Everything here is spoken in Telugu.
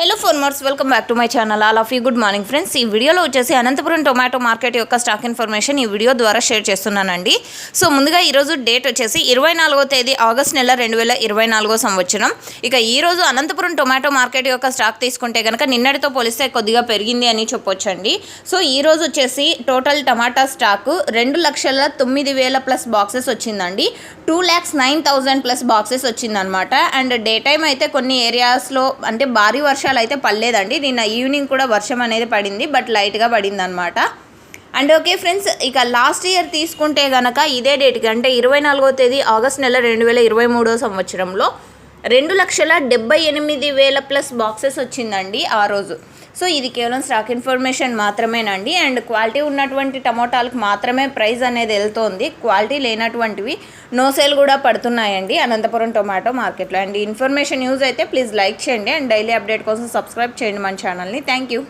Hello farmers, welcome back to my channel. All of you good morning friends. ఈ వీడియోలో వచ్చేసి అనంతపురం టొమాటో మార్కెట్ యొక్క స్టాక్ ఇన్ఫర్మేషన్ ఈ వీడియో ద్వారా షేర్ చేస్తున్నానండి. సో ముందుగా ఈరోజు డేట్ వచ్చేసి 24వ తేదీ ఆగస్ట్ నెల 2024 సంవత్సరం. ఇక ఈరోజు అనంతపురం టొమాటో మార్కెట్ యొక్క స్టాక్ తీసుకుంటే కనుక నిన్నటితో పోలిస్తే కొద్దిగా పెరిగింది అని చెప్పొచ్చండి. సో ఈరోజు వచ్చేసి టోటల్ టమాటా స్టాక్ 2,09,000 ప్లస్ బాక్సెస్ వచ్చిందండి. 2,09,000 ప్లస్ బాక్సెస్ వచ్చిందనమాట. అండ్ డే టైం అయితే కొన్ని ఏరియాస్లో అంటే భారీ వర్షాలు అయితే పడలేదండి. నిన్న ఈవినింగ్ కూడా వర్షం అనేది పడింది, బట్ లైట్గా పడింది అనమాట. అండ్ ఓకే ఫ్రెండ్స్, ఇక లాస్ట్ ఇయర్ తీసుకుంటే కనుక ఇదే డేట్కి అంటే 24వ తేదీ ఆగస్ట్ నెల 2023 సంవత్సరంలో 2,78,000 ప్లస్ బాక్సెస్ వచ్చిందండి ఆ రోజు. సో ఇది కేవలం స్టాక్ ఇన్ఫర్మేషన్ మాత్రమేనండి. అండ్ క్వాలిటీ ఉన్నటువంటి టమోటాలకు మాత్రమే ప్రైస్ అనేది వెళ్తోంది. క్వాలిటీ లేనటువంటివి నో సేల్ కూడా పడుతున్నాయండి అనంతపురం టొమాటో మార్కెట్లో. అండ్ ఇన్ఫర్మేషన్ యూజ్ అయితే ప్లీజ్ లైక్ చేయండి. అండ్ డైలీ అప్డేట్ కోసం సబ్స్క్రైబ్ చేయండి మన ఛానల్ని. Thank you.